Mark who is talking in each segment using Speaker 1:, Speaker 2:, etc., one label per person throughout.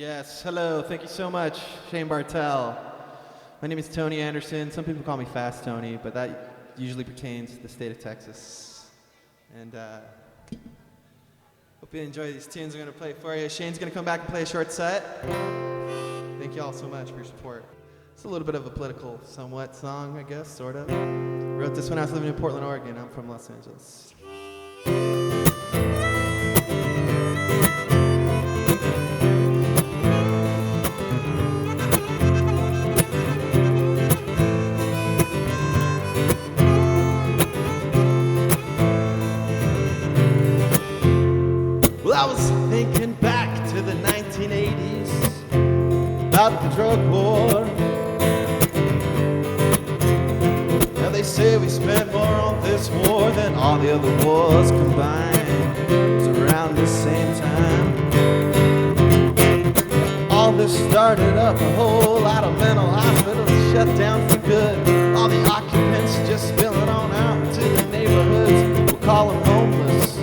Speaker 1: Yes, hello, thank you so much, Shane Bartel. My name is Tony Anderson. Some people call me Fast Tony, but that usually pertains to the state of Texas. And hope you enjoy these tunes I'm going to play for you. Shane's going to come back and play a short set. Thank you all so much for your support. It's a little bit of a political, somewhat song, I guess, sort of. Wrote this when I was living in Portland, Oregon. I'm from Los Angeles. Well, I was thinking back to the 1980s about the drug war. Now they say we spent more on this war than all the other wars combined. It was around the same time. All this started up, a whole lot of mental hospitals shut down for good. All the occupants just spilling on out to the neighborhoods. We'll call them homeless.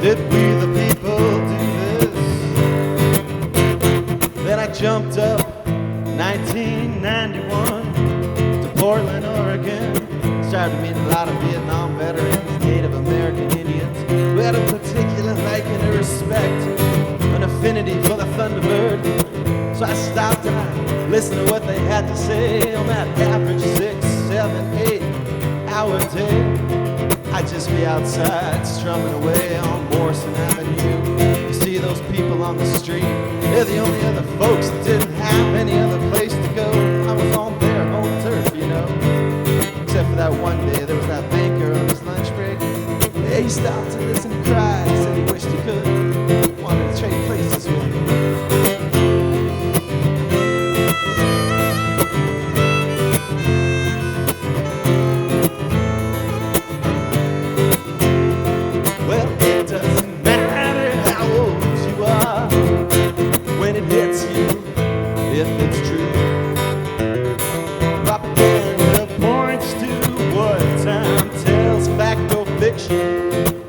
Speaker 1: Did we the people do this? Then I jumped up 1991 to Portland, Oregon. Started meeting a lot of Vietnam veterans, Native American Indians. We had a particular like and a respect, an affinity for the Thunderbird. So I stopped and I listened to what they had to say on that average 6, 7, 8 hour day. I'd just be outside strumming away on Morrison Avenue. You see those people on the street, they're the only other folks that didn't have any other place to go. I was on their home turf, you know. Except for that one day, there was that banker on his lunch break. Yeah, he stopped to listen and cry. He said he wished he could. Wanted to trade places with me.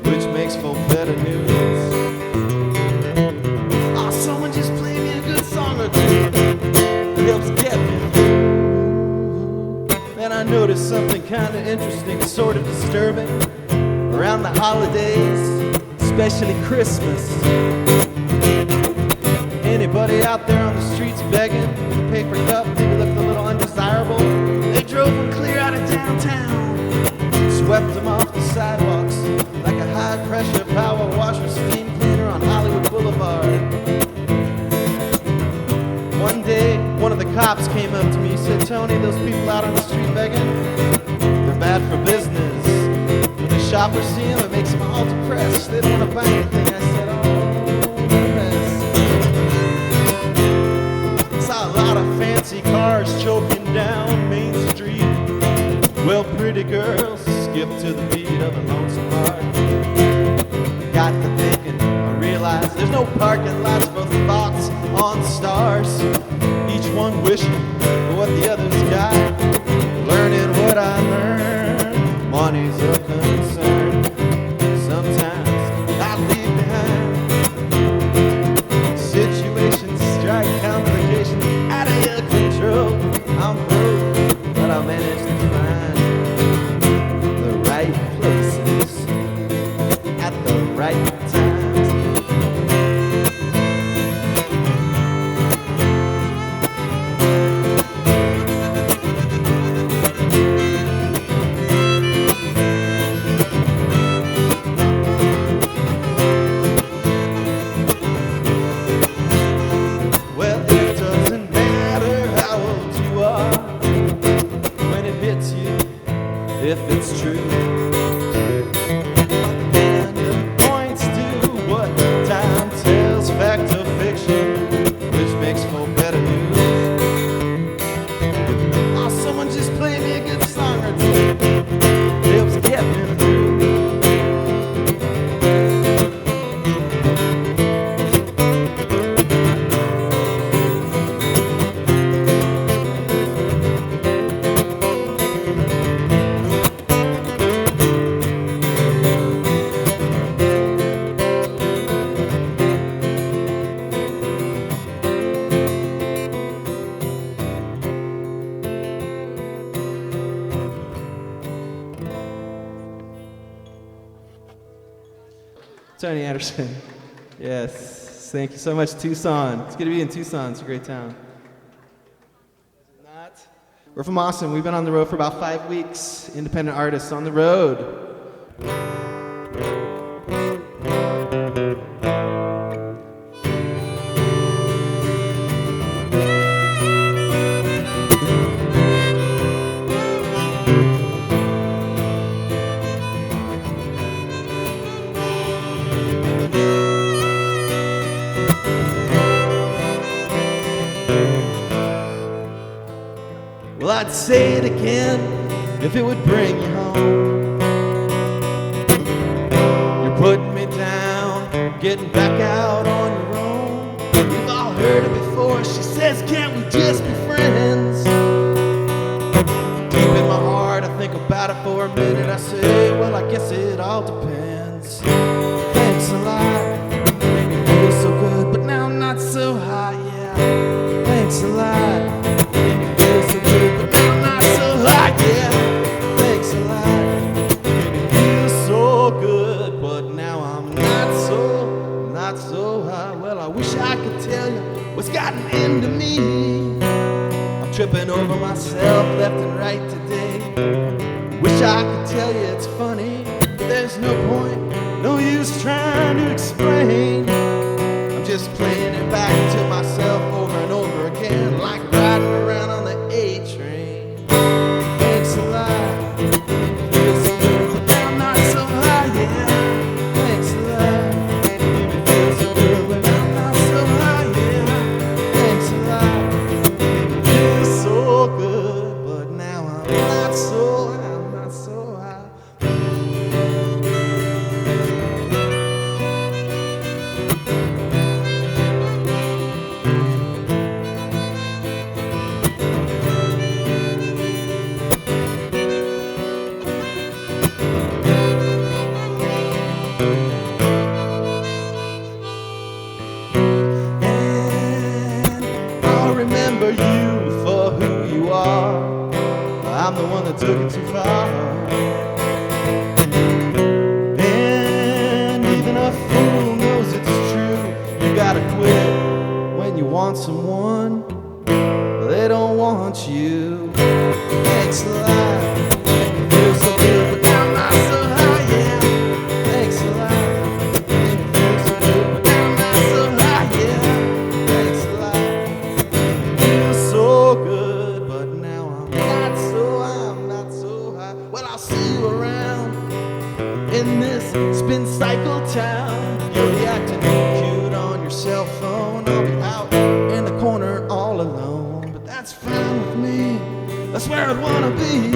Speaker 1: Which makes for better news. Oh, someone just play me a good song or two. It helps get me through. Then I noticed something kind of interesting, sort of disturbing. Around the holidays, especially Christmas. Anybody out there on the streets begging with a paper cup, maybe looked a little undesirable. They drove them clear out of downtown, swept them off the sidewalks like a high-pressure power washer steam cleaner on Hollywood Boulevard. One day, one of the cops came up to me. He said, "Tony, those people out on the street begging, they're bad for business. When the shoppers see them, it makes them all depressed. They don't want to buy anything." I said, "Oh, what a mess." Saw a lot of fancy cars choking down Main Street. Well, pretty girls skip to the beat of a lonesome heart. Got to thinking, I realized there's no parking lots for thoughts on stars. Each one wishing for what the other's got. Learning what I learned, money's a concern. Sometimes I leave behind situations, strike complications out of your control. I'm broke, but I managed to find the right places at the right times. Tony Anderson. Yes. Thank you so much, Tucson. It's good to be in Tucson. It's a great town. Not. We're from Austin. We've been on the road for about 5 weeks. Independent artists on the road. Well, I'd say it again if it would bring you home. You're putting me down, getting back out on your own. We've all heard it before. She says, can't we just be friends? Deep in my heart, I think about it for a minute. I say, well, I guess it all depends. Thanks a lot, made me feel so good, but now I'm not so high, yeah. Thanks a lot. What's gotten into me? I'm tripping over myself left and right today. Wish I could tell you it's funny, but there's no point, no use trying to explain. I'm just playing it back to myself over and over again, like riding around on the A train. Thanks a lot, feels so good, but now I'm not so high, yeah. Thanks a lot, feels so good, but now I'm not so high, yeah. Thanks a lot, feels so good, but now I'm not so high. You for who you are. I'm the one that took it too far. And even a fool knows it's true. You gotta quit when you want someone, but they don't want you. Thanks a lot. Feels so good, but now I'm not so high, yeah. Thanks a lot. Feels so good, but now I'm not so high, yeah. Thanks a lot. So good, but now I'm not so high. Well, I'll see you around in this spin cycle town. You'll be acting cute on your cell phone. I'll be out in the corner all alone, but that's fine with me. That's where I'd wanna be.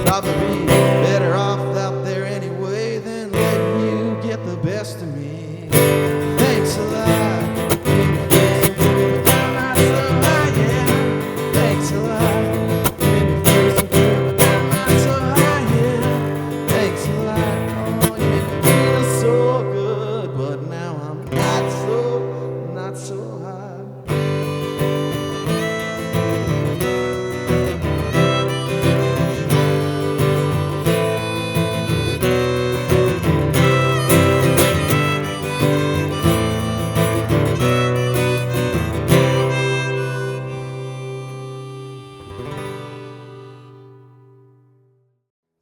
Speaker 1: Probably be better off out there anyway than letting you get the best of me. Thanks a lot.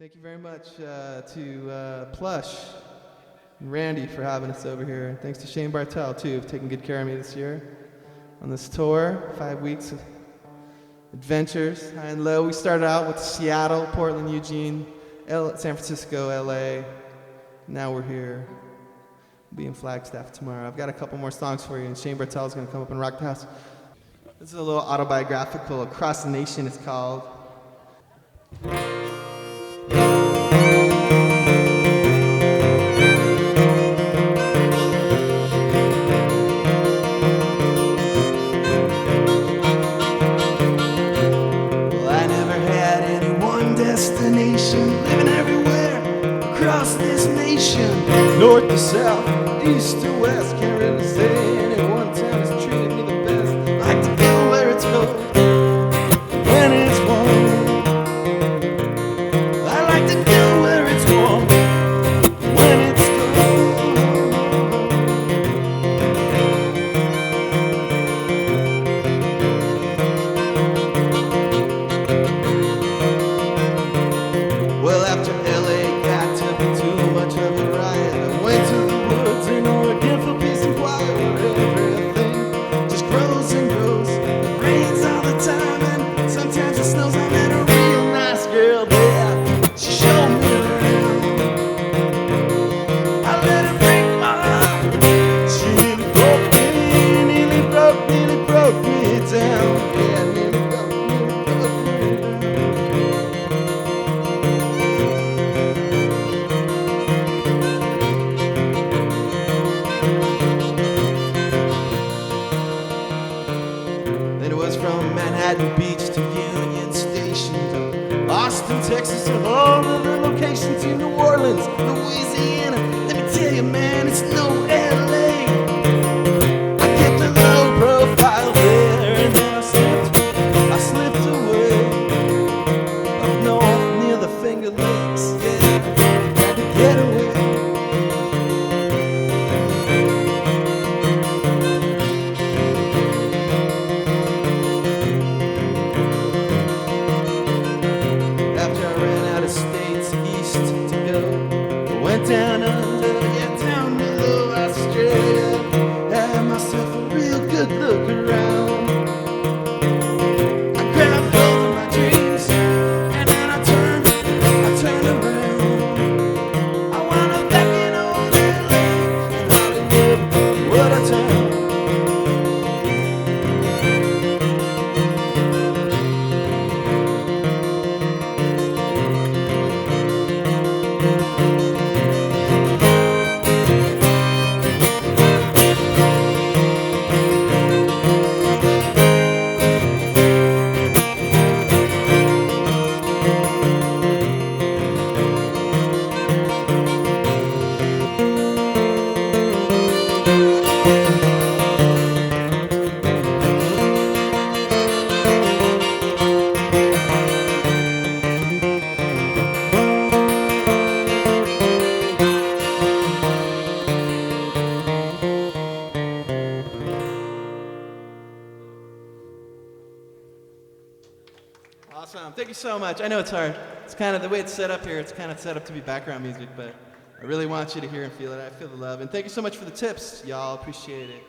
Speaker 1: Thank you very much to Plush and Randy for having us over here. Thanks to Shane Bartell, too, for taking good care of me this year on this tour. 5 weeks of adventures, high and low. We started out with Seattle, Portland, Eugene, San Francisco, LA. Now we're here. We'll be in Flagstaff tomorrow. I've got a couple more songs for you, and Shane Bartell is going to come up and rock the house. This is a little autobiographical. Across the Nation, it's called. Living everywhere across this nation, north to south, east to west. Can't really say any one town has treated me the best. Like to go where it's cold when it's warm. I like to go where it's warm when it's cold. Orleans, Louisiana. Let me tell you, man, it's no LA. I kept a low profile there, and then I slipped away up north near the Finger Lakes. Yeah, had to get away. Down under, yeah, down below Australia. Had myself a real good look around. I grabbed hold of my dreams, and then I turned around. I wound up back in old LA, and Hollywood, what a town. Awesome. Thank you so much. I know it's hard. It's kind of the way it's set up here. It's kind of set up to be background music, but I really want you to hear and feel it. I feel the love. And thank you so much for the tips, y'all. Appreciate it.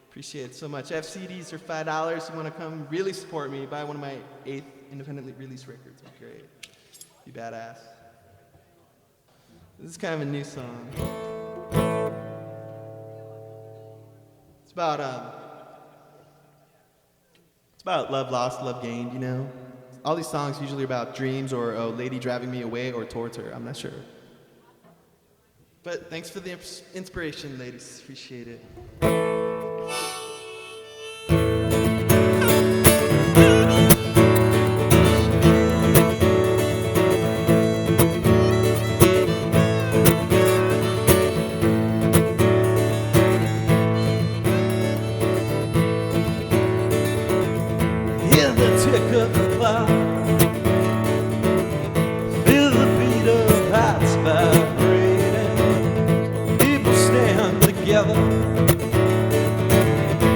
Speaker 1: Appreciate it so much. I have CDs for $5. You want to come really support me, buy one of my 8th independently released records. It'd be great. Be badass. This is kind of a new song. It's about love lost, love gained, you know? All these songs usually are about dreams or a lady driving me away or towards her. I'm not sure. But thanks for the inspiration, ladies. Appreciate it. Hear the tick of the clock. Feel the beat of hearts vibrating. People stand together.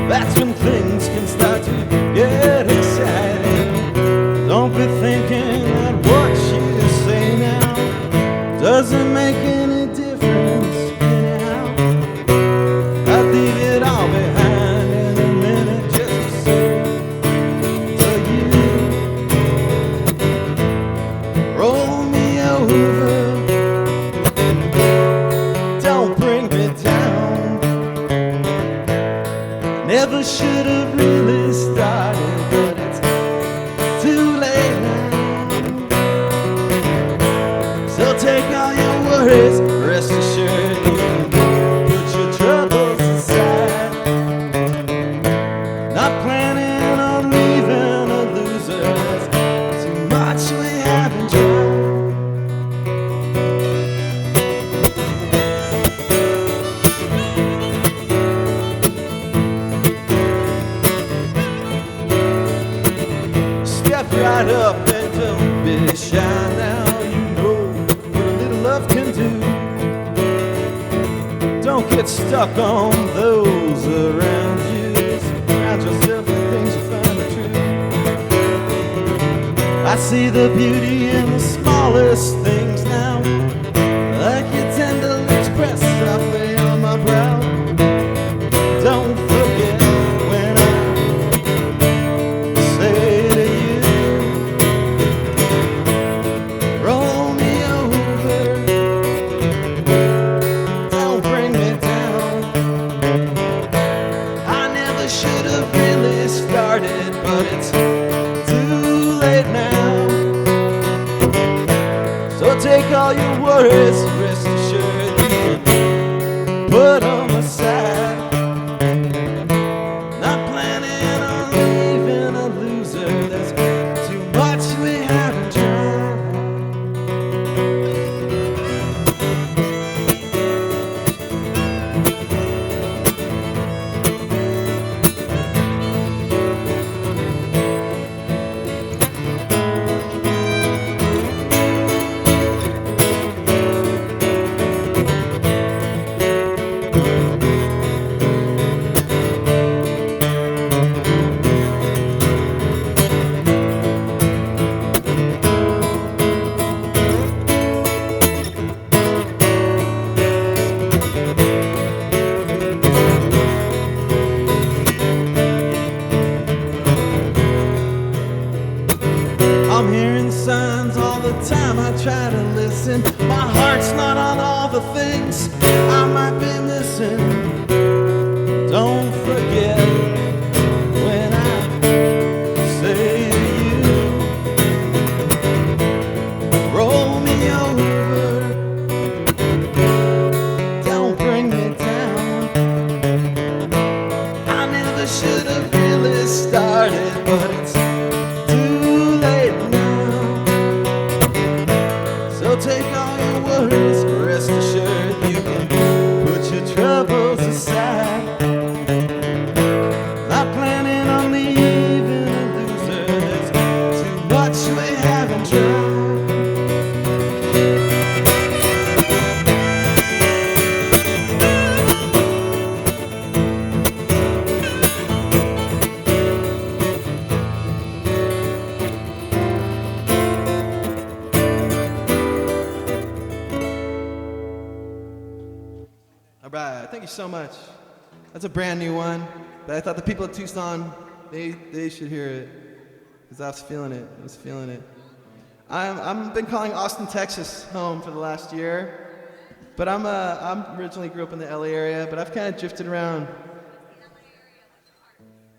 Speaker 1: That's when things can start to get exciting. Don't be thinking that what you say now doesn't make any difference anyhow. I'd leave it all behind in a minute just to say to you, roll me over, don't bring me down. Never should have really started, but it's too late now. So take all your worries, rest assured you can put your troubles aside. Not planning on leaving a loser, there's too much we haven't tried. Step right up and don't be shy now. You know what a little love can do. Don't get stuck on those around you. Surround yourself with things you find are true. I see the beauty in the smallest things now, like your tender lips pressed softly on my brow. Don't forget when I say to you, roll me over, don't bring me down. I never should have really started, but it's too late now. So take all your worries, rest assured you can put them aside. Not planning on leaving a loser, there's too much we haven't tried. the things I might be missing. Don't forget when I say to you, roll me over, don't bring me down. I never should have really started, but it's too late now. So take all your worries, rest assured you can put your troubles aside. Not planning on leaving a loser, there's too much we haven't tried. All right, thank you so much. That's a brand new one, but I thought the people of Tucson, they should hear it, because I was feeling it. I've been calling Austin, Texas home for the last year, but I'm originally grew up in the LA area, but I've kind of drifted around.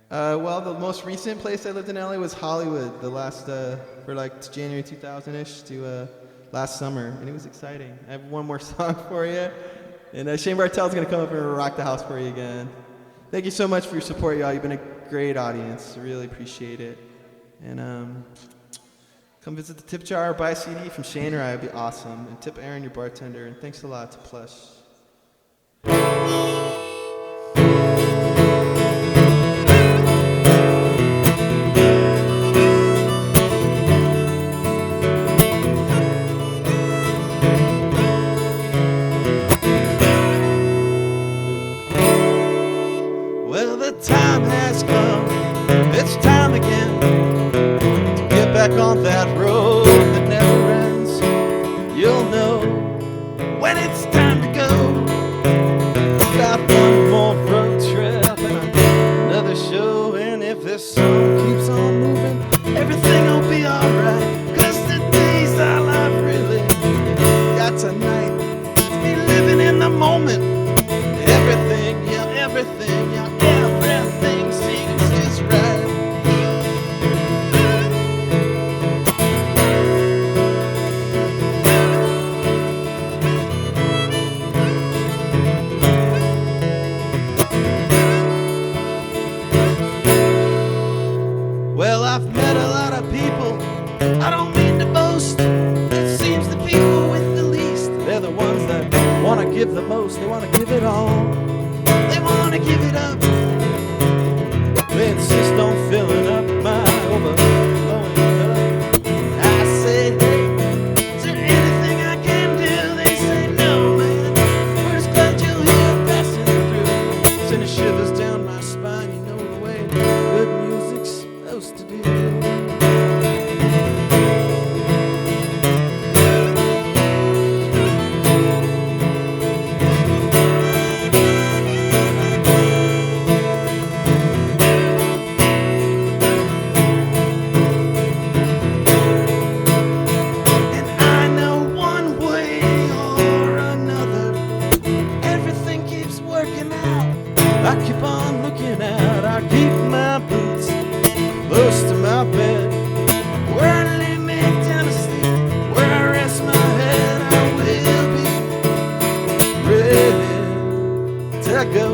Speaker 1: Well, the most recent place I lived in LA was Hollywood, the last, for like January 2000-ish to last summer, and it was exciting. I have one more song for you. And Shane Bartel's going to come up and rock the house for you again. Thank you so much for your support, y'all. You've been a great audience. I really appreciate it. And come visit the tip jar or buy a CD from Shane or I. It would be awesome. And tip Aaron, your bartender. And thanks a lot to Plush. Well, the time has come, it's time again to get back on that road that never ends. You'll know when it's time to go. Got one more road trip and another show, and if this song keeps on moving, everything will be alright. 'Cause today's all I've really got tonight. To be living in the moment. Everything, yeah, everything, yeah. Everything seems just right. Well, I've met a lot of people, I don't mean to boast. It seems the people with the least, they're the ones that want to give the most. They want to give it all, they want to give it up. They insist on filling up my overflowing cup. I say, hey, is there anything I can do? They say, no, man, we're just glad you're here passing through. Sending shivers down my spine, you know the way good music's supposed to do. I keep on looking out, I keep my boots close to my bed. Where I lay me down to sleep, where I rest my head, I will be ready to go.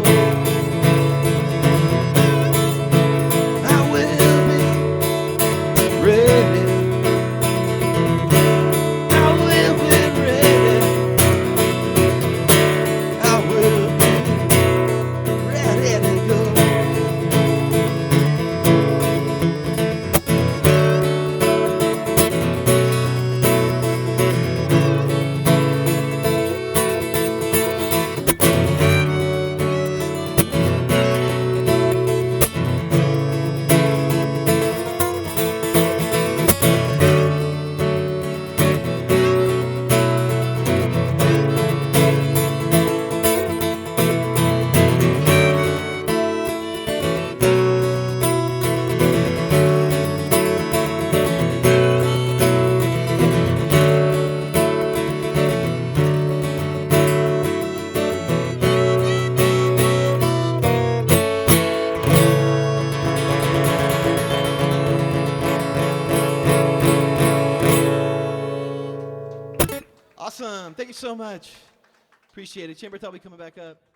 Speaker 1: I will be ready. I will be ready. I will be ready to go. Awesome. Thank you so much. Appreciate it. Chamber, thought we coming back up.